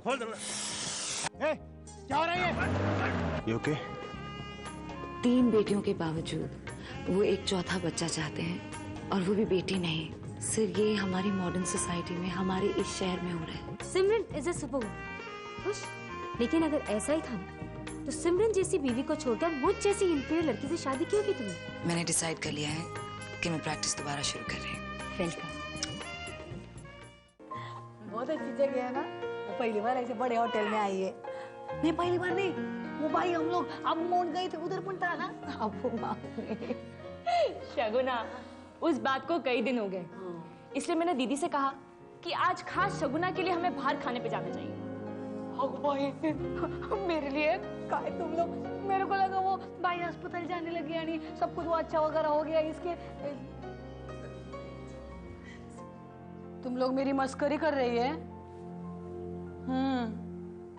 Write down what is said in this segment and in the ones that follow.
खोल दरवाजा। ए, क्या हो रहा है ये? ओके? 3 बेटियों के बावजूद वो एक चौथा बच्चा चाहते हैं, और वो भी बेटी नहीं। सिर्फ ये हमारी मॉडर्न सोसाइटी में, हमारे इस शहर में हो रहा है। सिमरन इज अ सुपर खुश, लेकिन अगर ऐसा ही था तो सिमरन जैसी बीवी को छोड़कर मुझ जैसी इंफीरियर लड़की से शादी क्यों की तुमने? मैंने डिसाइड कर लिया है कि मैं प्रैक्टिस दोबारा शुरू कर रही हूँ। वेलकम। बहुत अच्छी जगह है ना। वो पहली बार ऐसे बड़े होटल में आई है। नहीं पहली बार नहीं, वो भाई हम लोग अब मोड़ गए थे उधर पण था ना, अब वो शगुना, उस बात को कई दिन हो गए, इसलिए मैंने दीदी से कहा कि आज खास शगुना के लिए हमें बाहर खाने पे जाना चाहिए। मेरे लिए काय तुम लोग? मेरे को लगा वो भाई अस्पताल जाने लगे, यानी सब कुछ वो अच्छा वगैरह हो गया इसके। तुम लोग मेरी मस्करी कर रही है?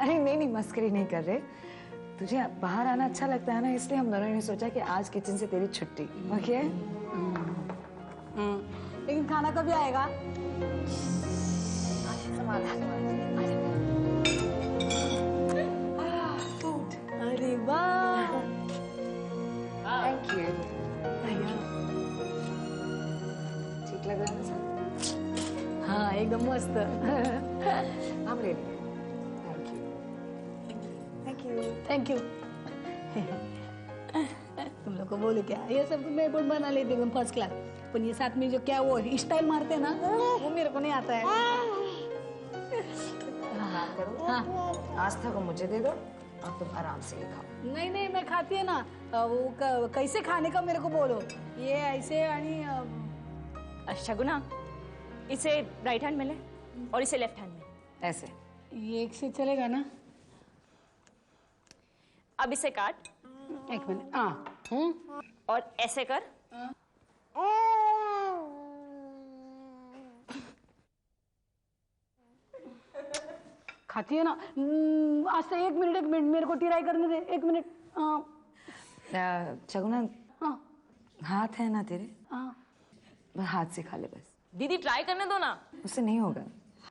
अरे नहीं, मस्करी नहीं कर रहे। तुझे बाहर आना अच्छा लगता है ना, इसलिए हम दोनों ने सोचा कि आज किचन से तेरी छुट्टी। ओके? लेकिन खाना कभी आएगा? अरे वाह, थैंक यू। ठीक लग रहा है ना? हाँ एकदम मस्त। हम ready. Thank you. Thank you. तुम लोग को बोले क्या, ये सब तो मैं बहुत बना लेती हूँ फर्स्ट क्लास, पर ये साथ में जो क्या वो स्टाइल मारते हैं ना, वो मेरे को नहीं आता है। हाँ, आस्था को मुझे दे दो और तुम आराम से ये खाओ। नहीं मैं खाती है ना। वो कैसे खाने का मेरे को बोलो, ये ऐसे यानी शगुना, इसे राइट हैंड में ले और इसे लेफ्ट हैंड में। ऐसे? ये एक से चलेगा ना? अब इसे काट। एक मिनट। हाँ। और ऐसे कर। खाती है ना? आज से एक मिनट मेरे को ट्राई करने दे। एक मिनट। शगुना, हाँ हाथ है ना तेरे? हाँ बस हाथ से खा ले बस। दीदी ट्राई करने दो ना। उससे नहीं होगा।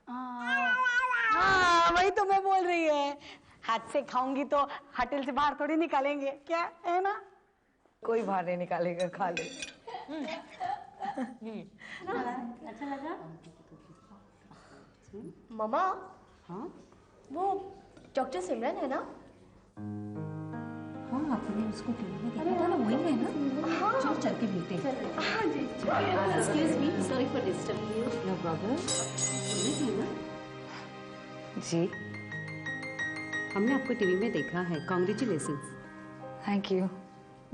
हाँ, वही तो मैं बोल रही है। हाथ से खाऊंगी तो होटल से बाहर थोड़ी निकालेंगे, क्या है ना? कोई बाहर नहीं निकालेगा, खा ले। अच्छा लगा? मम्मा, हाँ? वो डॉक्टर सिमरन है ना? हाँ, आपने उसको टीवी में देखा था ना, वही है ना? चलो चल के मिलते हैं। Excuse me, sorry for disturbing you. No problem. जी, हमने आपको टीवी में देखा है। कांग्रेचुलेशंस। Thank you.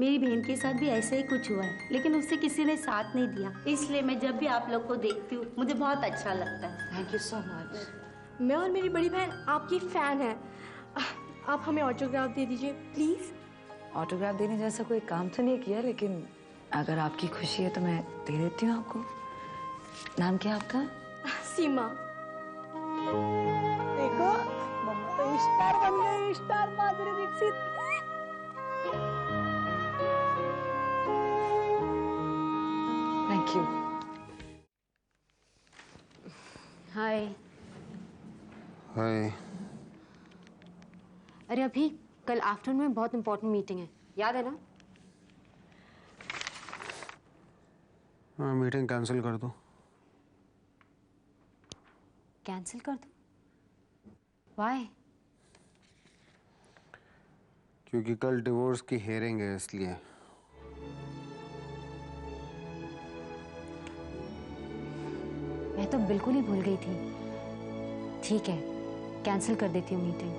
मेरी बहन के साथ भी ऐसा ही कुछ हुआ है, लेकिन उससे किसी ने साथ नहीं दिया, इसलिए मैं जब भी आप लोग को देखती हूँ मुझे बहुत अच्छा लगता है। Thank you so much. मैं और मेरी बड़ी बहन आपकी फैन है। आप हमें ऑटोग्राफ दे दीजिए प्लीज। ऑटोग्राफ देने जैसा कोई काम तो नहीं किया, लेकिन अगर आपकी खुशी है तो मैं दे देती हूँ आपको। नाम क्या है आपका? सीमा। देखो मम्मा तो स्टार बन गई, star Madhuri Dixit. Thank you. Hi. Hi. अरे अभी कल आफ्टरनून में बहुत इंपॉर्टेंट मीटिंग है, याद है ना? हाँ, मीटिंग कैंसिल कर दो। कैंसिल कर दो? Why? क्योंकि कल डिवोर्स की हेयरिंग है, इसलिए। मैं तो बिल्कुल ही भूल गई थी। ठीक है, कैंसिल कर देती हूँ मीटिंग।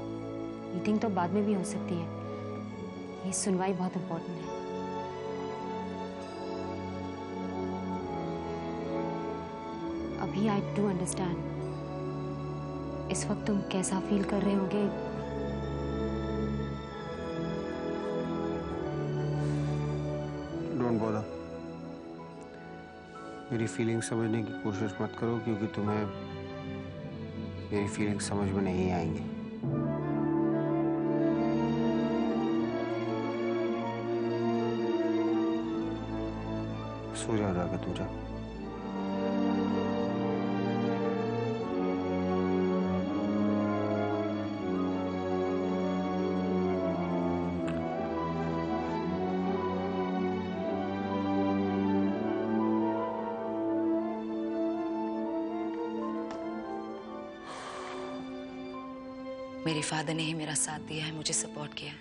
मीटिंग तो बाद में भी हो सकती है, ये सुनवाई बहुत इम्पोर्टेंट है। अभी आई डू अंडरस्टैंड इस वक्त तुम कैसा फील कर रहे होगे। Don't bother. मेरी फीलिंग समझने की कोशिश मत करो, क्योंकि तुम्हें मेरी फीलिंग समझ में नहीं आएंगी। सो जा जाकर तुम जा। मेरे फादर ने ही मेरा साथ दिया है, मुझे सपोर्ट किया है।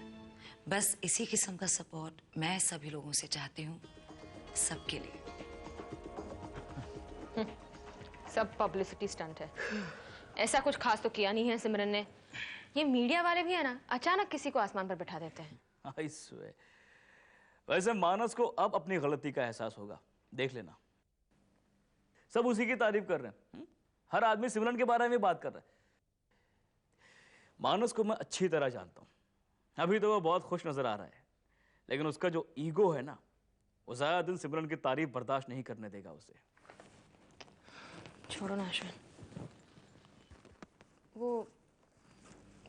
बस इसी किस्म का सपोर्ट मैं सभी लोगों से चाहती हूँ, सबके लिए। सब पब्लिसिटी स्टंट है। ऐसा कुछ खास तो किया नहीं है सिमरन ने। ये मीडिया वाले भी है ना, अचानक किसी को आसमान पर बैठा देते हैं। I swear. वैसे मानस को अब अपनी गलती का एहसास होगा, देख लेना। सब उसी की तारीफ कर रहे हैं। हर आदमी सिमरन के बारे में बात कर रहा है। मानस को मैं अच्छी तरह जानता हूं। अभी तो वो बहुत खुश नजर आ रहा है, लेकिन उसका जो ईगो है ना, वो ज्यादा दिन सिमरन की तारीफ बर्दाश्त नहीं करने देगा उसे। छोड़ो ना अश्विन।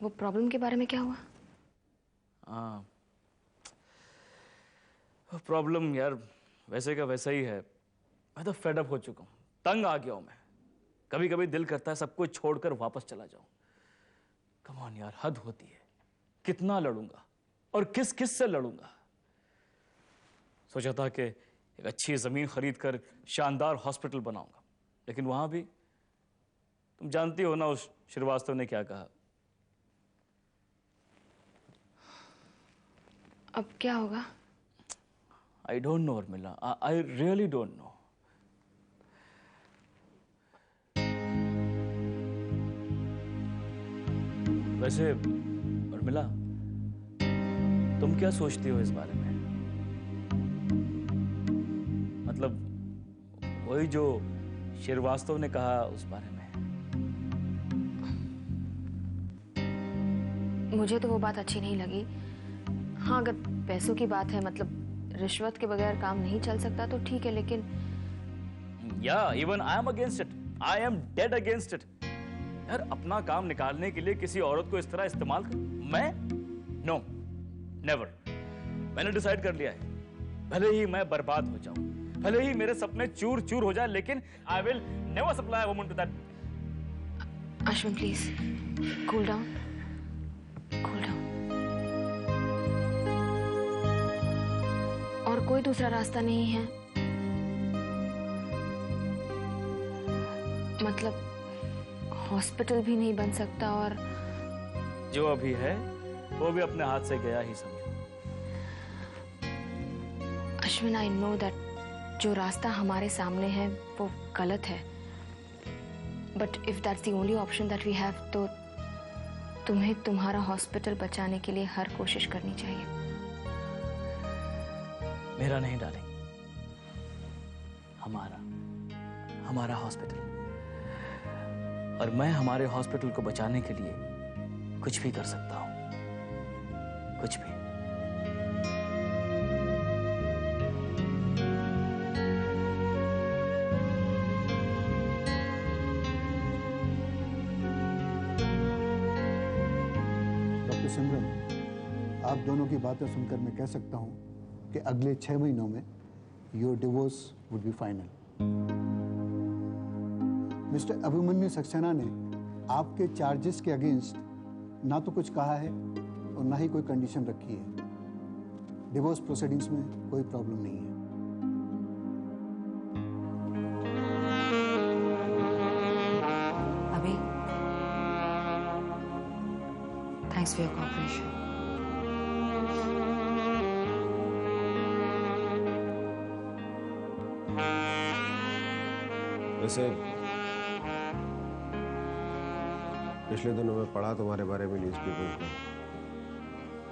वो प्रॉब्लम के बारे में क्या हुआ? हाँ, प्रॉब्लम यार वैसे का वैसा ही है। मैं तो फेड अप हो चुका हूँ, तंग आ गया हूं मैं। कभी कभी दिल करता है सब कुछ छोड़कर वापस चला जाऊं। कम ऑन यार, हद होती है। कितना लड़ूंगा और किस किस से लड़ूंगा। सोचा था कि एक अच्छी जमीन खरीद कर शानदार हॉस्पिटल बनाऊंगा, लेकिन वहां भी तुम जानती हो ना उस श्रीवास्तव ने क्या कहा। अब क्या होगा? I don't know Urmila, I really don't know. वैसे उर्मिला, तुम क्या सोचती हो इस बारे में? मतलब वही जो श्रीवास्तव ने कहा उस बारे में। मुझे तो वो बात अच्छी नहीं लगी। हाँ, अगर पैसों की बात है, मतलब रिश्वत के बगैर काम नहीं चल सकता तो ठीक है, लेकिन even I am against it. I am dead against it. यार, अपना काम निकालने के लिए किसी औरत को इस तरह इस्तेमाल कर, मैं नो, नेवर। मैंने डिसाइड कर लिया है, भले ही मैं बर्बाद हो जाऊं, भले ही मेरे सपने चूर चूर हो जाए, लेकिन I will never supply a woman to that. Ashwin please cool down, cool down. और कोई दूसरा रास्ता नहीं है? मतलब हॉस्पिटल भी नहीं बन सकता, और जो अभी है वो भी अपने हाथ से गया ही समझो। अश्विन, आई नो दैट जो रास्ता हमारे सामने है वो गलत है, but if that's the only option that we have, तो तुम्हें तुम्हारा हॉस्पिटल बचाने के लिए हर कोशिश करनी चाहिए। मेरा नहीं डालेंगे, हमारा हॉस्पिटल। और मैं हमारे हॉस्पिटल को बचाने के लिए कुछ भी कर सकता हूं, कुछ भी। डॉक्टर सिमरन, आप दोनों की बातें सुनकर मैं कह सकता हूं कि अगले 6 महीनों में your divorce would be final. Mister Abhimanyu Saxena ने आपके चार्जेस के अगेंस्ट ना तो कुछ कहा है और ना ही कोई कंडीशन रखी है। डिवोर्स प्रोसीडिंग्स में कोई प्रॉब्लम नहीं है। अभी थैंक्स फॉर योर कोऑपरेशन। वैसे पिछले दिनों में पढ़ा तुम्हारे बारे में न्यूज़पेपर में,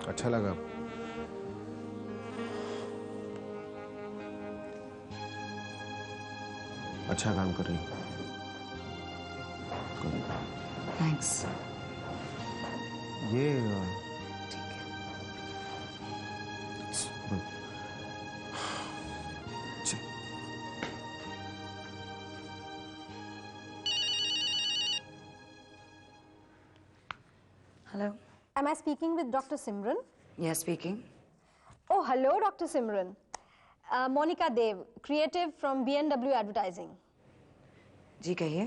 अच्छा लगा। अच्छा काम कर रही हो। थैंक्स। ये ठीक है। अच्छा। Hello. Am I speaking with Dr. Simran? Yes speaking. Oh, hello, Dr. Simran. Monica Dev, creative from B&W Advertising. जी कहिए।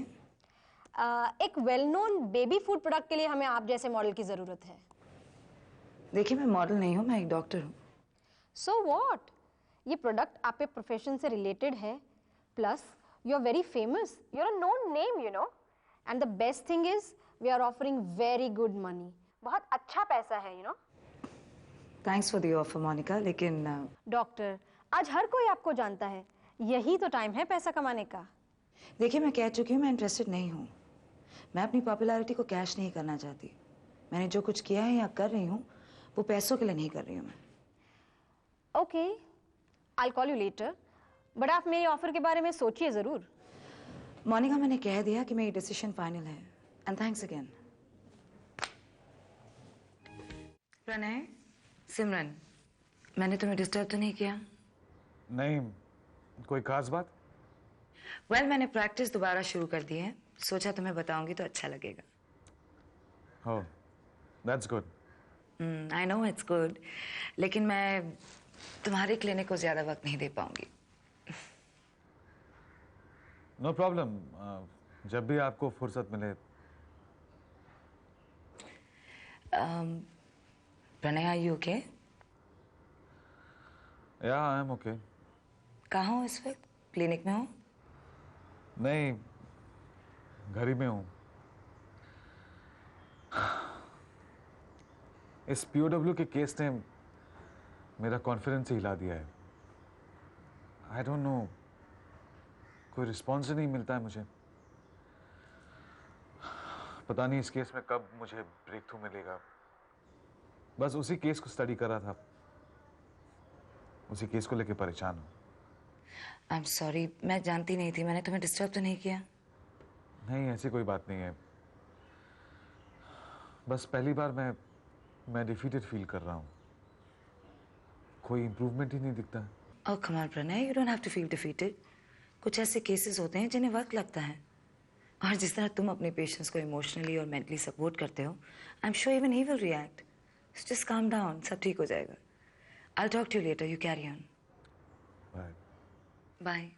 एक well known baby food product के लिए हमें आप जैसे मॉडल की ज़रूरत है। देखिए, मैं मॉडल नहीं हूँ, मैं एक डॉक्टर हूँ। So what? ये प्रोडक्ट आपके प्रोफेशन से रिलेटेड है, plus you are very famous, you are a known name, you know, and the best thing is We are offering very good money. बहुत अच्छा पैसा है, you know. Thanks for the offer Monica, लेकिन doctor, आज हर कोई आपको जानता है, यही तो टाइम है पैसा कमाने का। देखिए, मैं कह चुकी हूँ मैं इंटरेस्टेड नहीं हूँ। मैं अपनी पॉपुलैरिटी को कैश नहीं करना चाहती। मैंने जो कुछ किया है या कर रही हूँ वो पैसों के लिए नहीं कर रही हूँ मैं। Okay, I'll call you later. But आप मेरे ऑफर के बारे में सोचिए जरूर। मोनिका, मैंने कह दिया कि मेरी डिसीजन फाइनल है। And thanks again. Pranay, Simran, मैंने तुम्हें डिस्टर्ब तो नहीं किया? नहीं, कोई खास बात? वेल, मैंने प्रैक्टिस दोबारा शुरू कर दी है। सोचा तुम्हें बताऊंगी तो अच्छा लगेगा। Oh, that's good. I know it's good, लेकिन मैं तुम्हारे क्लिनिक को ज्यादा वक्त नहीं दे पाऊंगी। No problem. जब भी आपको फुर्सत मिले। Pranay, are you okay? Yeah, I'm okay. कहाँ हो इस वक्त? क्लिनिक में हो? नहीं, घर ही में हूँ। इस POW के केस ने मेरा कॉन्फिडेंस ही हिला दिया है। I don't know, कोई रिस्पॉन्स ही नहीं मिलता है मुझे। पता नहीं इस केस में कब मुझे ब्रेक थ्रू मिलेगा। बस उसी केस को स्टडी कर रहा था, उसी केस को लेके परेशान हूँ। I'm sorry, मैं जानती नहीं थी। मैंने तुम्हें डिस्टर्ब तो नहीं किया? नहीं, ऐसी कोई बात नहीं है। बस पहली बार मैं डिफीटेड फील कर रहा हूँ। कोई इम्प्रूवमेंट ही नहीं दिखता। Oh, come on, Pranay, you don't have to feel defeated. कुछ ऐसे केसेस होते हैं जिन्हें वक्त लगता है, और जिस तरह तुम अपने पेशेंट्स को इमोशनली और मेंटली सपोर्ट करते हो, I am sure even he will react. Just calm down, सब ठीक हो जाएगा। I'll talk to you later. You carry on. Bye. Bye.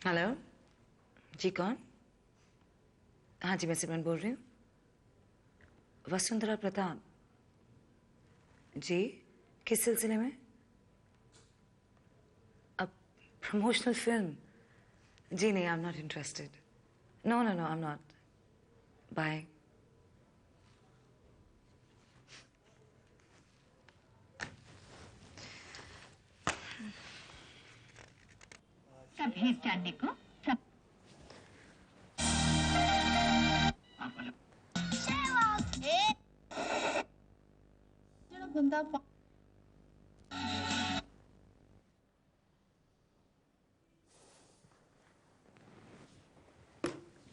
Hello जी, कौन? हाँ जी, मैं सिमरन बोल रही हूँ। वसुंधरा प्रताप जी, किस सिलसिले में? अब प्रमोशनल फिल्म? जी नहीं, I am not interested. No no no, I am not. Bye. सब भेज जानने को सब बंदा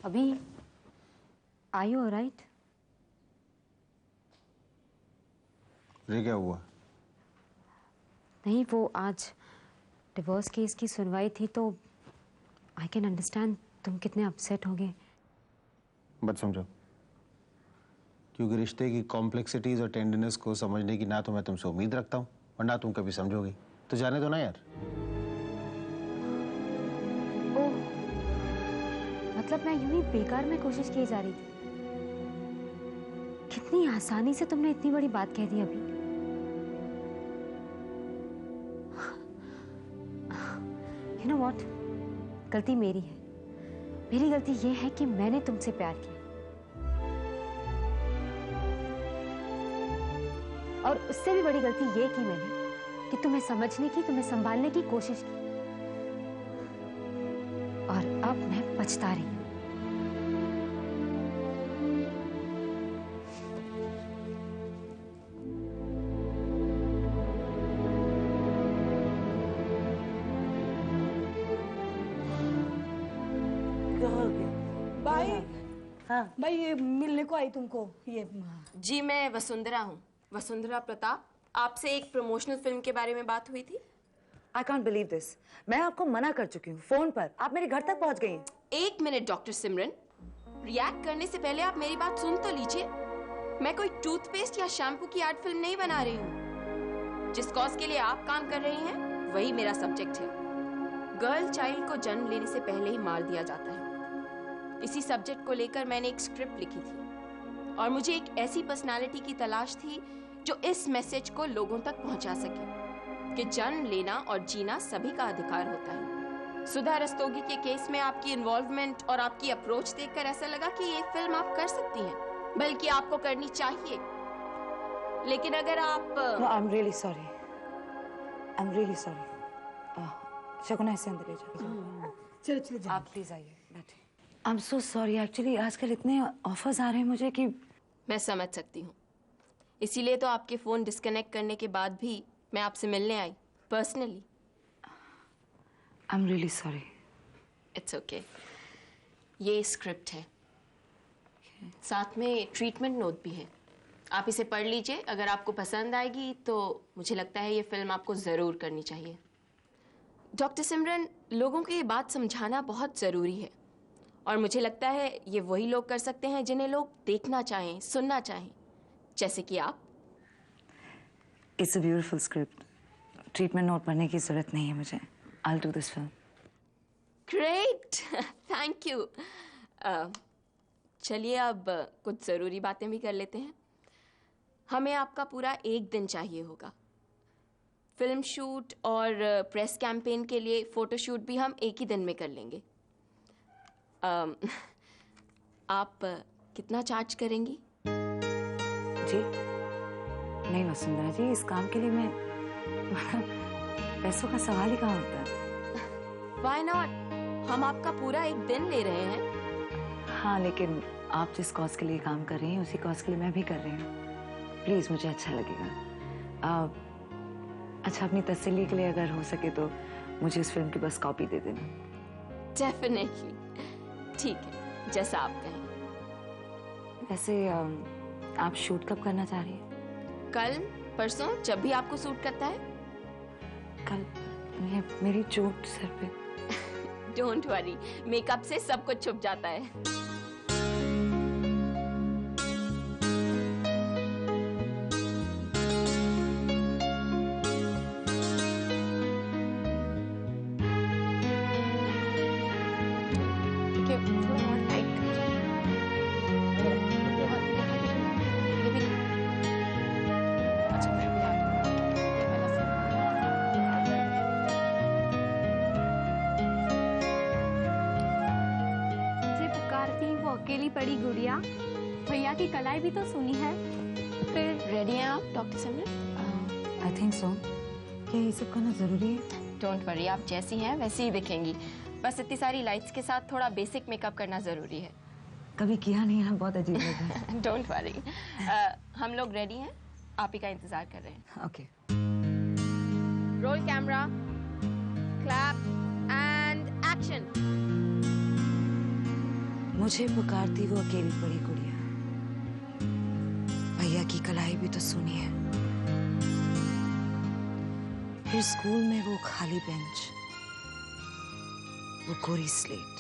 अभी आर यू ऑलराइट? ये क्या हुआ? नहीं, वो आज डिवोर्स केस की सुनवाई थी तो आई कैन अंडरस्टैंड तुम कितने अपसेट होगे। मत समझो, क्योंकि रिश्ते की कॉम्प्लेक्सिटीज और टेंडरनेस को समझने की ना तो मैं तुमसे उम्मीद रखता हूँ और ना तुम कभी समझोगी। तो जाने दो ना यार। ओह, मतलब मैं यूं ही बेकार में कोशिश की जा रही थी। कितनी आसानी से तुमने इतनी बड़ी बात कह दी अभी। You know what? गलती मेरी है। मेरी गलती ये है कि मैंने तुमसे प्यार किया, और उससे भी बड़ी गलती ये की मैंने कि तुम्हें समझने की, तुम्हें संभालने की कोशिश की, और अब मैं पछता रही हूं। भाई, हाँ भाई, ये मिलने को आई तुमको ये। जी, मैं वसुंधरा हूँ, वसुंधरा प्रताप। आपसे एक प्रमोशनल फिल्म के बारे में बात हुई थी। I can't believe this. मैं आपको मना कर चुकी हूँ फोन पर, आप मेरे घर तक पहुँच गई हैं। एक मिनट डॉक्टर सिमरन, रिएक्ट करने से पहले आप मेरी बात सुन तो लीजिए। मैं कोई टूथपेस्ट या शैम्पू की आर्ट फिल्म नहीं बना रही हूँ। जिस कॉज के लिए आप काम कर रही हैं वही मेरा सब्जेक्ट है। गर्ल चाइल्ड को जन्म लेने से पहले ही मार दिया जाता है। इसी सब्जेक्ट को लेकर मैंने एक स्क्रिप्ट लिखी थी, और मुझे एक ऐसी पर्सनालिटी की तलाश थी जो इस मैसेज को लोगों तक पहुंचा सके कि जन्म लेना और जीना सभी का अधिकार होता है। सुधा रस्तोगी के केस में आपकी इन्वॉल्वमेंट और आपकी अप्रोच देखकर ऐसा लगा कि ये फिल्म आप कर सकती हैं, बल्कि आपको करनी चाहिए। लेकिन अगर आप I'm really sorry. I'm really sorry. Shaguna इसे अंदर ले जाओ। चलो चलो जाओ। आप प्लीज आइए, बैठिए। I'm so sorry. Actually आजकल इतने ऑफर्स आ रहे हैं मुझे कि मैं समझ सकती हूँ। इसीलिए तो आपके फोन डिस्कनेक्ट करने के बाद भी मैं आपसे मिलने I personally. I'm really sorry. It's okay. ये स्क्रिप्ट है, साथ में ट्रीटमेंट नोट भी है। आप इसे पढ़ लीजिए, अगर आपको पसंद आएगी तो मुझे लगता है ये फिल्म आपको ज़रूर करनी चाहिए। डॉक्टर सिमरन, लोगों को ये बात समझाना बहुत ज़रूरी है और मुझे लगता है ये वही लोग कर सकते हैं जिन्हें लोग देखना चाहें, सुनना चाहें, जैसे कि आप। It's a beautiful script. Treatment note पढ़ने की जरूरत नहीं है मुझे। I'll do this film. Great, thank you. चलिए अब कुछ ज़रूरी बातें भी कर लेते हैं। हमें आपका पूरा 1 दिन चाहिए होगा। फिल्म शूट और प्रेस कैंपेन के लिए फ़ोटो शूट भी हम एक ही दिन में कर लेंगे। आप कितना चार्ज करेंगी? जी नहीं वसुंधरा जी, इस काम के लिए मैं पैसों का सवाल ही कहाँ होता है। Why not? हम आपका पूरा 1 दिन ले रहे हैं। हाँ, लेकिन आप जिस कॉज के लिए काम कर रही हैं उसी कॉज के लिए मैं भी कर रही हूँ। प्लीज मुझे अच्छा लगेगा। अच्छा, अपनी तसल्ली के लिए अगर हो सके तो मुझे इस फिल्म की बस कॉपी दे देना। डेफिनेटली, ठीक है, जैसा आप कहें। वैसे आप शूट कब करना चाह रही हैं? कल, परसों, जब भी आपको सूट करता है। कल? ये मेरी चोट सर पे। डोंट वरी, मेकअप से सब कुछ छुप जाता है। अकेली पड़ी गुड़िया, भैया की कलाई भी तो सुनी है। फिर रेडी हैं आप doctor Simran? I think so. क्या ये सब करना जरूरी है? डोंट वरी, आप जैसी हैं वैसी ही दिखेंगी। बस इतनी सारी लाइट्स के साथ थोड़ा बेसिक मेकअप करना जरूरी है। कभी किया नहीं है, बहुत अजीब लगा है। डोंट वरी, हम लोग रेडी हैं, आप ही का इंतजार कर रहे हैं। Okay. Roll camera, clap and action. मुझे पुकारती वो अकेली पड़ी गुड़िया, भैया की कलाई भी तो सुनी है। फिर स्कूल में वो खाली बेंच, वो कोरी स्लेट,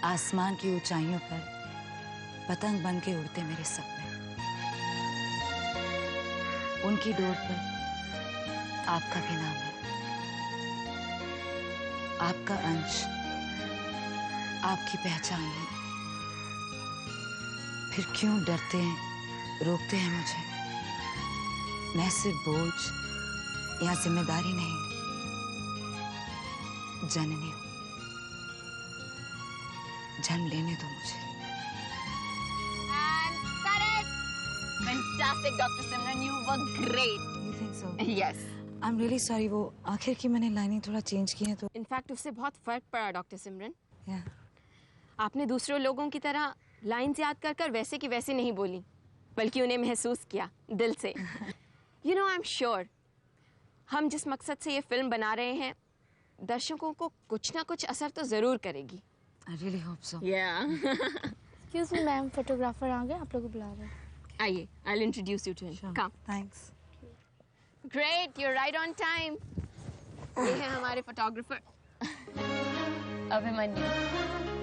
आसमान की ऊंचाइयों पर पतंग बन के उड़ते मेरे सपने। उनकी डोर पर आपका भी नाम है, आपका अंश, आपकी पहचान है। फिर क्यों डरते हैं, रोकते हैं मुझे? मैं सिर्फ बोझ या जिम्मेदारी नहीं, जननी हूं। जन्म लेने दो मुझे। Fantastic, Dr. Simran, you were great. You think so? Yes. I'm really sorry, वो आखिर की मैंने लाइनें थोड़ा चेंज की हैं तो। इनफैक्ट उससे बहुत फर्क पड़ा डॉक्टर सिमरन। Yeah. आपने दूसरे लोगों की तरह लाइन्स याद कर कर वैसे की वैसे नहीं बोली, बल्कि उन्हें महसूस किया दिल से। You know, I am sure हम जिस मकसद से ये फिल्म बना रहे हैं, दर्शकों को कुछ ना कुछ असर तो जरूर करेगी। I really hope so. Yeah. Excuse me ma'am, photographer आ गए, आप लोगों को बुला रहे हैं। आइए, I'll introduce you to him. Come. Thanks. Great, you're right on time. ये है हमारे फोटोग्राफर अभिमन्यु।